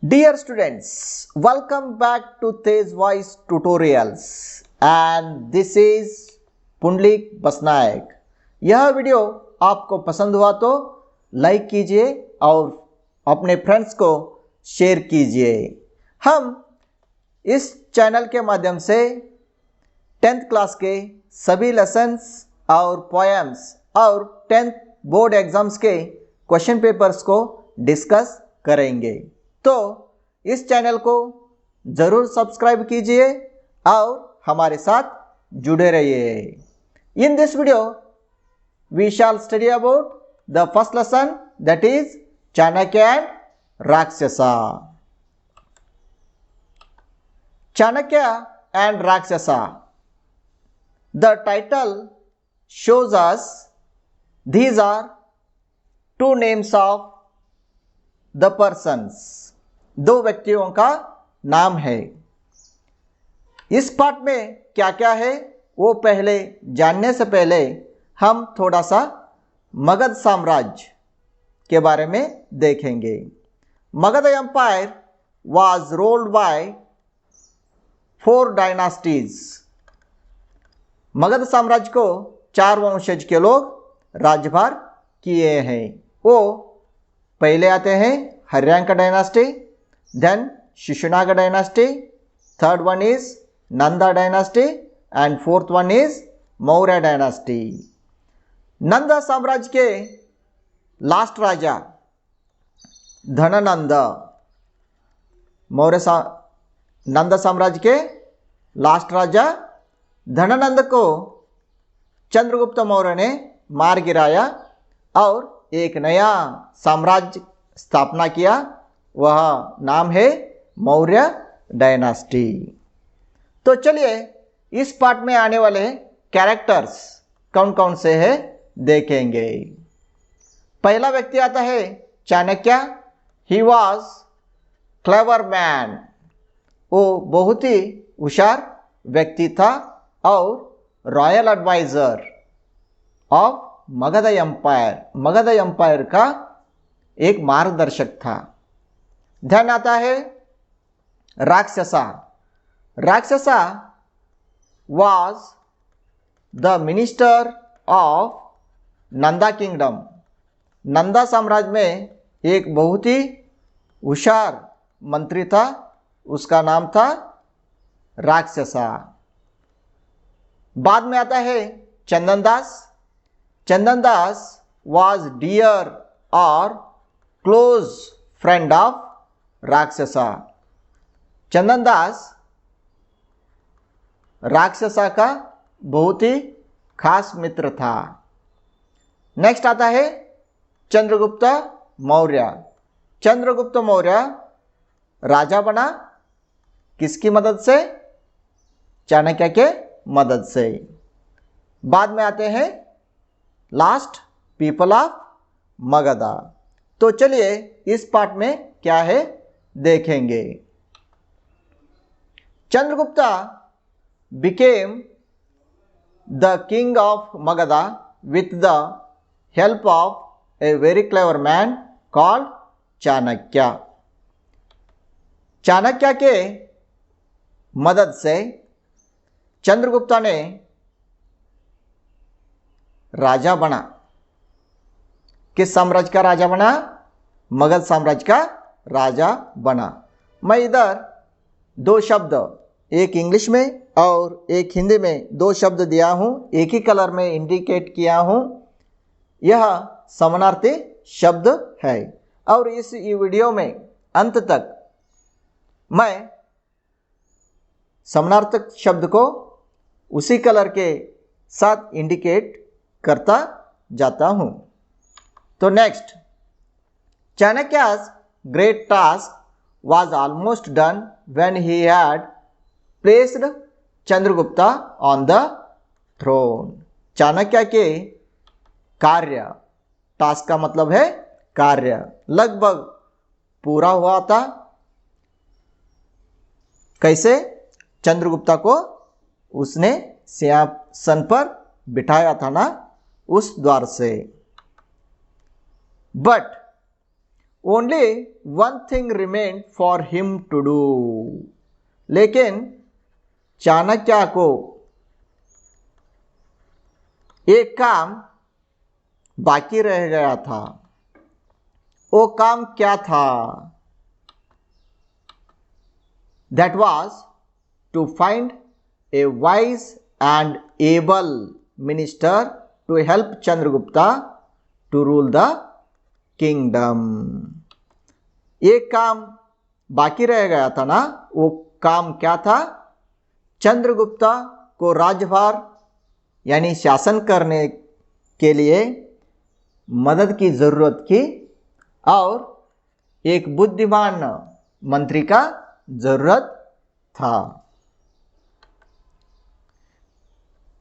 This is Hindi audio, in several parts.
Dear students, welcome back to Tej Voice Tutorials and this is Pundalik बसनायक। यह वीडियो आपको पसंद हुआ तो लाइक कीजिए और अपने फ्रेंड्स को शेयर कीजिए। हम इस चैनल के माध्यम से 10th क्लास के सभी लेसन्स और पोएम्स और 10th बोर्ड एग्जाम्स के क्वेश्चन पेपर्स को डिस्कस करेंगे। तो इस चैनल को ज़रूर सब्सक्राइब कीजिए और हमारे साथ जुड़े रहिए। In this video we shall study about the first lesson, that is Chanakya and Rakshasa. Chanakya and Rakshasa, the title shows us these are two names of the persons, दो व्यक्तियों का नाम है। इस पाठ में क्या क्या है वो पहले जानने से पहले हम थोड़ा सा मगध साम्राज्य के बारे में देखेंगे। Magadh empire was ruled by 4 dynasties. Magadh साम्राज्य को 4 वंशज के लोग राज्यभार किए हैं। वो पहले आते हैं Haryanka dynasty, then Shishunaga dynasty, third one is Nanda dynasty and fourth one is Maurya dynasty. Nanda साम्राज्य के लास्ट राजा धननंद, नंदा साम्राज्य के लास्ट राजा धननंद को चंद्रगुप्त मौर्य ने मार गिराया और एक नया साम्राज्य स्थापना किया, वह नाम है मौर्य डायनास्टी। तो चलिए इस पाठ में आने वाले कैरेक्टर्स कौन कौन से हैं देखेंगे। पहला व्यक्ति आता है Chanakya. He was clever man, वो बहुत ही होशियार व्यक्ति था और royal advisor of Magadh empire, Magadh empire का एक मार्गदर्शक था। ध्यान आता है Rakshasa. Rakshasa was the minister of Nanda kingdom. Nanda साम्राज्य में एक बहुत ही होशियार मंत्री था, उसका नाम था राक्षसा। बाद में आता है चंदनदास। चंदनदास वाज डियर और क्लोज फ्रेंड ऑफ राक्षसा। चंदनदास राक्षसा का बहुत ही खास मित्र था। नेक्स्ट आता है चंद्रगुप्त मौर्य। चंद्रगुप्त मौर्य राजा बना, किसकी मदद से? चाणक्य के मदद से। बाद में आते हैं लास्ट पीपल ऑफ मगधा। तो चलिए इस पाठ में क्या है देखेंगे। Chandragupta became the king of Magadha with the help of a very clever man called Chanakya. Chanakya के मदद से चंद्रगुप्ता ने राजा बना। किस साम्राज्य का राजा बना? मगध साम्राज्य का राजा बना। मैं इधर 2 शब्द, एक इंग्लिश में और एक हिंदी में 2 शब्द दिया हूँ, एक ही कलर में इंडिकेट किया हूँ। यह समानार्थी शब्द है और इस वीडियो में अंत तक मैं समानार्थक शब्द को उसी कलर के साथ इंडिकेट करता जाता हूँ। तो next, Chanakya's great task was almost done when he had placed Chandragupta on the throne। Chanakya के कार्य, टास्क का मतलब है कार्य, लगभग पूरा हुआ था। कैसे? चंद्रगुप्ता को उसने सिंहासन पर बिठाया था ना, उस द्वार से। But only one thing remain for him to do. लेकिन चाणक्य को एक काम बाकी रह गया था। वो काम क्या था? That was to find a wise and able minister to help Chandragupta to rule the kingdom। एक काम बाकी रह गया था ना, वो काम क्या था? चंद्रगुप्ता को राज्यभार यानी शासन करने के लिए मदद की जरूरत थी और एक बुद्धिमान मंत्री का जरूरत था।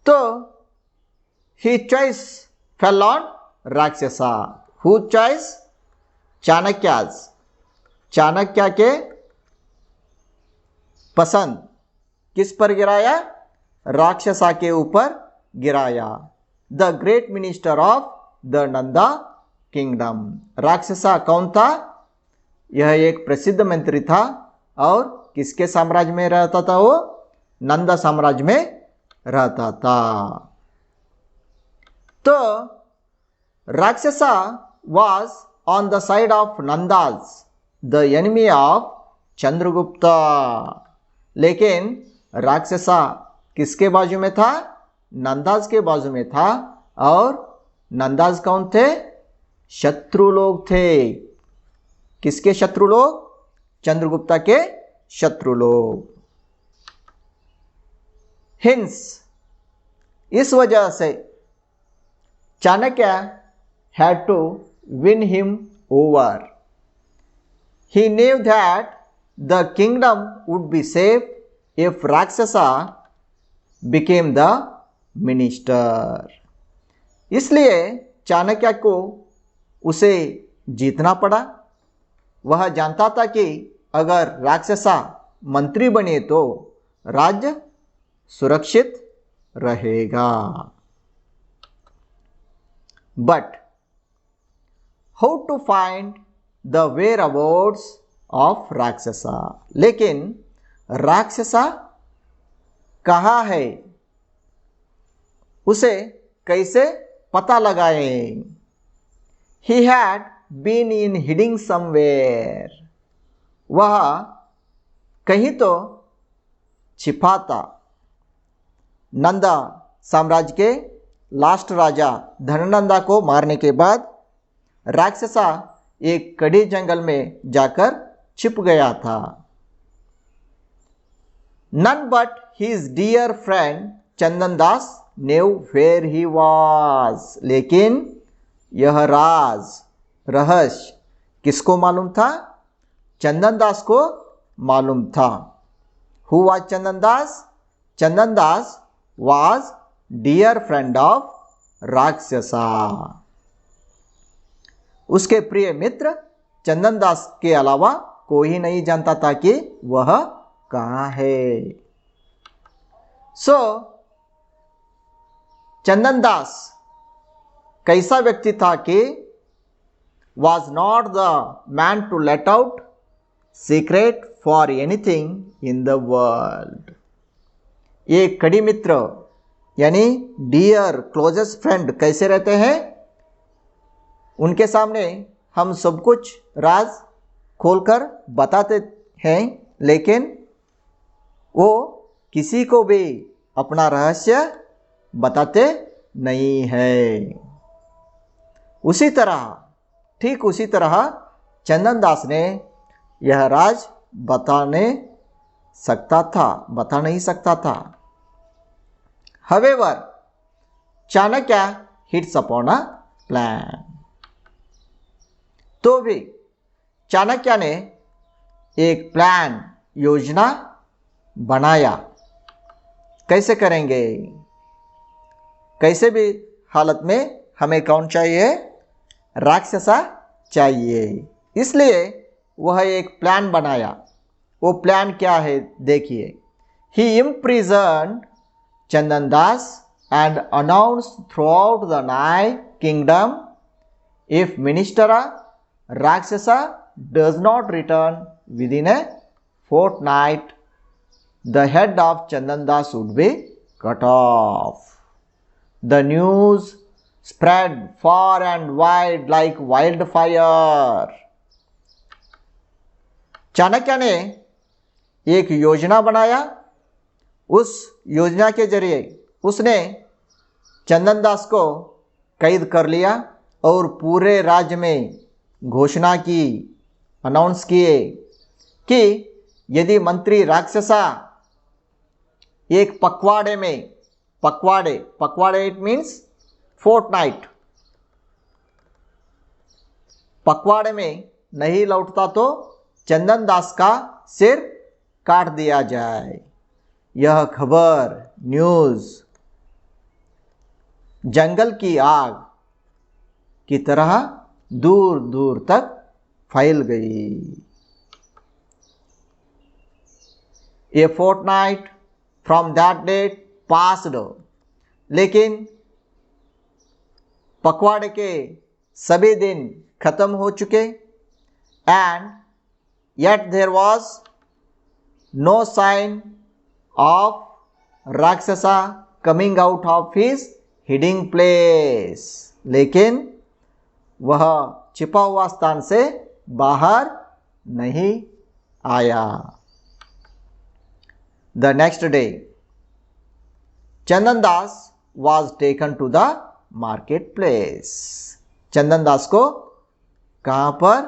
तो he choice fell on Rakshasa. Who choice? Chanakya's. Chanakya के पसंद किस पर गिराया? राक्षसा के ऊपर गिराया। The great minister of the Nanda kingdom. Rakshasa कौन था? यह एक प्रसिद्ध मंत्री था और किसके साम्राज्य में रहता था? वो नंदा साम्राज्य में रहता था। तो राक्षसा was on the side of Nandas, the enemy of Chandragupta. लेकिन राक्षसा किसके बाजू में था? नंदाज के बाजू में था। और नंदाज कौन थे? शत्रु लोग थे। किसके शत्रु लोग? चंद्रगुप्ता के शत्रु लोग। हिंस इस वजह से Chanakya had to win him over. He knew that the kingdom would be safe if Rakshasa became the minister. इसलिए चाणक्य को उसे जीतना पड़ा। वह जानता था कि अगर राक्षसा मंत्री बने तो राज्य सुरक्षित रहेगा। But how to find the whereabouts of राक्षसा? लेकिन राक्षसा कहाँ है? उसे कैसे पता लगाए? He had been in hiding somewhere. वह कहीं तो छिपा था। नंदा साम्राज्य के लास्ट राजा धननंदा को मारने के बाद राक्षसा एक कड़ी जंगल में जाकर छिप गया था। None but his dear friend Chandan Das knew where he was. लेकिन यह रहस्य किसको मालूम था? चंदन दास को मालूम था। Who was Chandan Das? Chandan Das was dear friend of राक्षसा। उसके प्रिय मित्र चंदन दास के अलावा कोई नहीं जानता था कि वह कहाँ है। चंदन दास कैसा व्यक्ति था कि was not the man to let out secret for anything in the world. एक कड़ी मित्र यानी डियर क्लोजेस्ट फ्रेंड कैसे रहते हैं? उनके सामने हम सब कुछ राज खोलकर बताते हैं, लेकिन वो किसी को भी अपना रहस्य बताते नहीं है। ठीक उसी तरह चंदन दास ने यह राज बता नहीं सकता था। However, Chanakya hits upon a plan. तो भी चाणक्य ने एक प्लान योजना बनाया। कैसे करेंगे? कैसे भी हालत में हमें कौन चाहिए? राक्षसा चाहिए। इसलिए वह एक प्लान बनाया। वो प्लान क्या है देखिए। He imprisoned Chandan Das and announced throughout the Nai kingdom, if minister Rakshasa does not return within a fortnight, the head of Chandandas would be cut off. The news spread far and wide like wildfire. Chanakya ने एक योजना बनाया। उस योजना के जरिए उसने चंदनदास को कैद कर लिया और पूरे राज्य में घोषणा की, अनाउंस किए कि यदि मंत्री राक्षसा एक पखवाड़े में, पखवाड़े इट मीन्स फोर्टनाइट, पखवाड़े में नहीं लौटता तो चंदनदास का सिर काट दिया जाए। यह खबर, न्यूज़ जंगल की आग की तरह दूर दूर तक फैल गई। A fortnight from that date passed, लेकिन पखवाड़े के सभी दिन खत्म हो चुके। And yet there was no sign of Rakshasa coming out of his hiding place, लेकिन वह छिपा हुआ स्थान से बाहर नहीं आया। The next day Chandandas was taken to the market place. Chandandas को कहाँ पर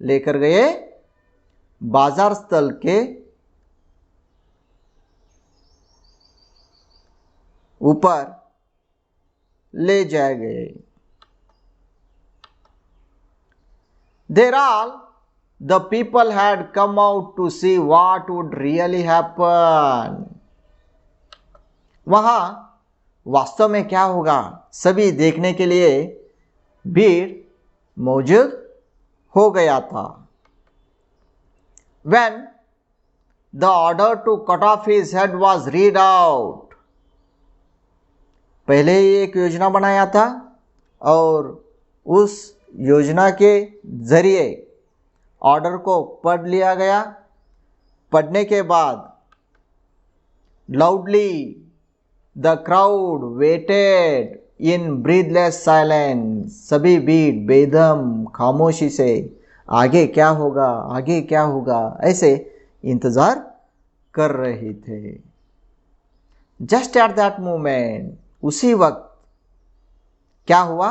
लेकर गए? बाजार स्थल के ऊपर ले जाए गए। There all the people had come out to see what would really happen. वहां वास्तव में क्या होगा, सभी देखने के लिए भीड़ मौजूद हो गया था। When the order to cut off his head was read out, पहले ही एक योजना बनाया था और उस योजना के जरिए ऑर्डर को पढ़ लिया गया। पढ़ने के बाद loudly the crowd waited in breathless silence. सभी भीड़ बेदम खामोशी से आगे क्या होगा, आगे क्या होगा, ऐसे इंतजार कर रहे थे। जस्ट एट दैट मोमेंट, उसी वक्त क्या हुआ?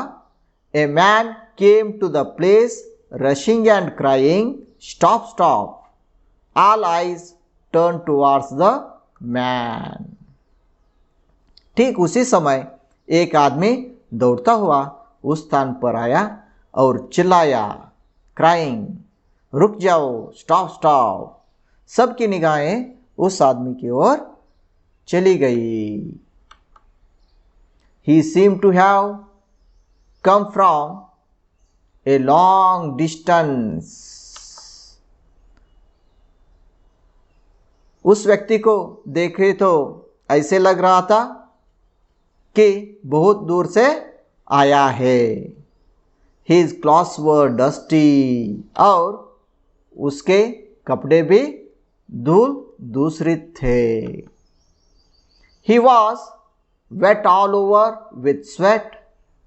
A man came to the place rushing and crying, stop stop. All eyes turn towards the man. ठीक उसी समय एक आदमी दौड़ता हुआ उस स्थान पर आया और चिल्लाया, क्राइंग, रुक जाओ, स्टॉप स्टॉप। सबकी निगाहें उस आदमी की ओर चली गई। He seemed to have come from a long distance. उस व्यक्ति को देखे तो ऐसे लग रहा था कि बहुत दूर से आया है। His clothes were dusty, और उसके कपड़े भी धूल दूसरित थे। He was wet all over with sweat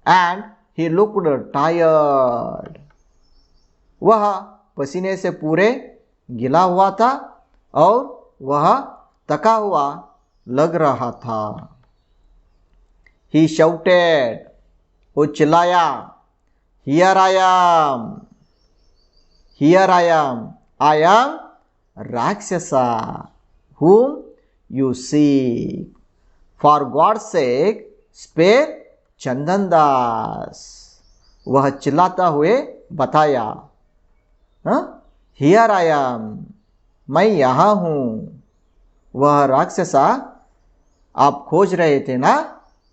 and he looked tired. वह पसीने से पूरे गिला हुआ था और वह थका हुआ लग रहा था। He shouted, वो चिल्लाया, Here I am, Here I am, I am Rakshasa, whom you seek. For God's sake, spare Chandandas. वह चिल्लाता हुए बताया, हियर आई एम, मैं यहाँ हूँ। वह राक्षसा आप खोज रहे थे ना,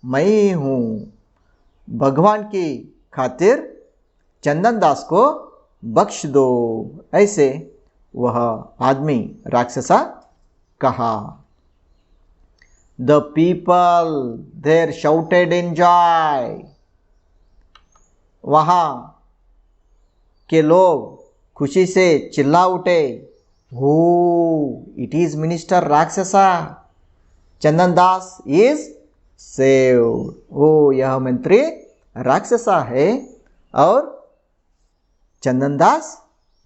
मैं ही हूँ। भगवान की खातिर चंदनदास को बख्श दो, ऐसे वह आदमी राक्षसा कहा। The people there shouted in joy. वहाँ के लोग खुशी से चिल्ला उठे, ho it is minister Rakshasa, Chandandas is saved. ओ यह मंत्री राक्षसा है और चंदन दास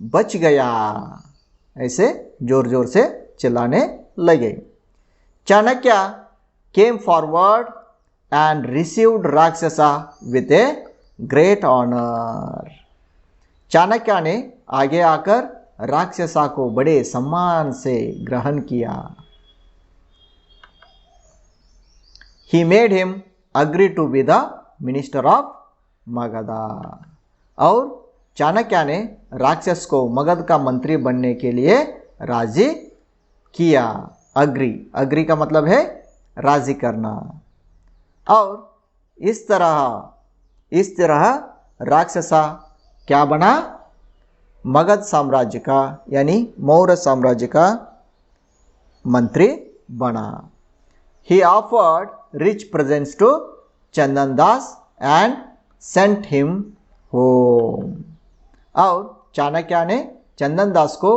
बच गया। ऐसे जोर जोर से चिल्लाने लगे। Chanakya came forward and received Rakshasa with a great honour. Chanakya ने आगे आकर राक्षसा को बड़े सम्मान से ग्रहण किया। He made him agree to be the minister of Magadha. और चाणक्य ने राक्षस को मगध का मंत्री बनने के लिए राजी किया। अग्री का मतलब है राजी करना। और इस तरह राक्षसा क्या बना? मगध साम्राज्य का यानी मौर्य साम्राज्य का मंत्री बना। He offered rich presents to Chandan Das and sent him home। और चाणक्य ने चंदन दास को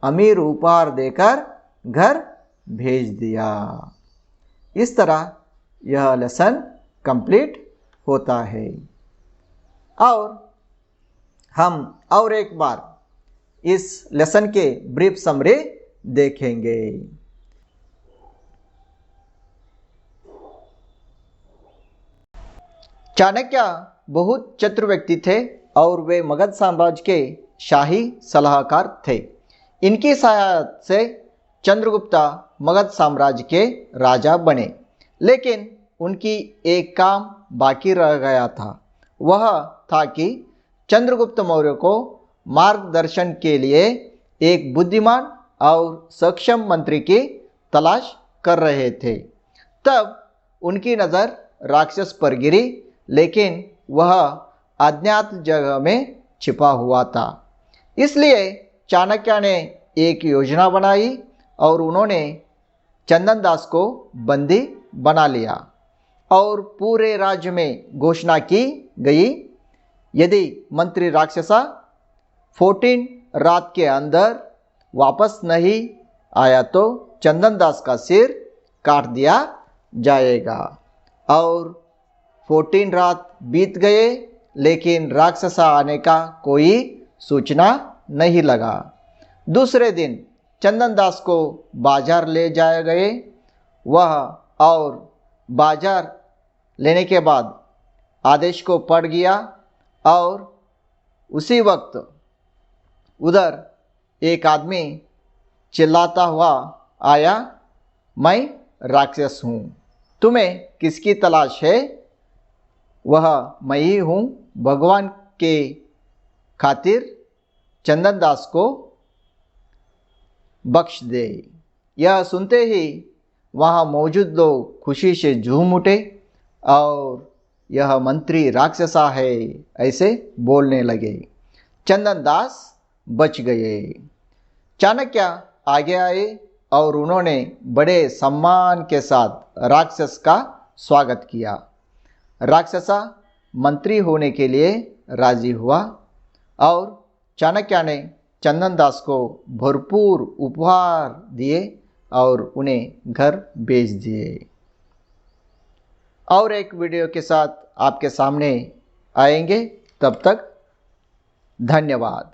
अमीर उपहार देकर घर भेज दिया। इस तरह यह लेसन कंप्लीट होता है। और हम और एक बार इस लेसन के ब्रीफ समरी देखेंगे। चाणक्य बहुत चतुर व्यक्ति थे और वे मगध साम्राज्य के शाही सलाहकार थे। इनकी सहायता से चंद्रगुप्त मगध साम्राज्य के राजा बने। लेकिन उनकी एक काम बाकी रह गया था। वह था कि चंद्रगुप्त मौर्य को मार्गदर्शन के लिए एक बुद्धिमान और सक्षम मंत्री की तलाश कर रहे थे। तब उनकी नज़र राक्षस पर गिरी, लेकिन वह अज्ञात जगह में छिपा हुआ था। इसलिए चाणक्य ने एक योजना बनाई और उन्होंने चंदन दास को बंदी बना लिया और पूरे राज्य में घोषणा की गई, यदि मंत्री राक्षसा 14 रात के अंदर वापस नहीं आया तो चंदन दास का सिर काट दिया जाएगा। और 14 रात बीत गए, लेकिन राक्षसा आने का कोई सूचना नहीं लगा। दूसरे दिन चंदन दास को बाजार ले जाए गए। वह और बाजार लेने के बाद आदेश को पढ़ गया और उसी वक्त उधर एक आदमी चिल्लाता हुआ आया, मैं राक्षस हूँ, तुम्हें किसकी तलाश है? वह मैं ही हूँ, भगवान के खातिर चंदन दास को बख्श दे। यह सुनते ही वहाँ मौजूद लोग खुशी से झूम उठे और यह मंत्री राक्षसा है ऐसे बोलने लगे। चंदन दास बच गए। चाणक्य आगे आए और उन्होंने बड़े सम्मान के साथ राक्षस का स्वागत किया। राक्षसा मंत्री होने के लिए राजी हुआ और चाणक्य ने चंदन दास को भरपूर उपहार दिए और उन्हें घर भेज दिए। और एक वीडियो के साथ आपके सामने आएंगे। तब तक धन्यवाद।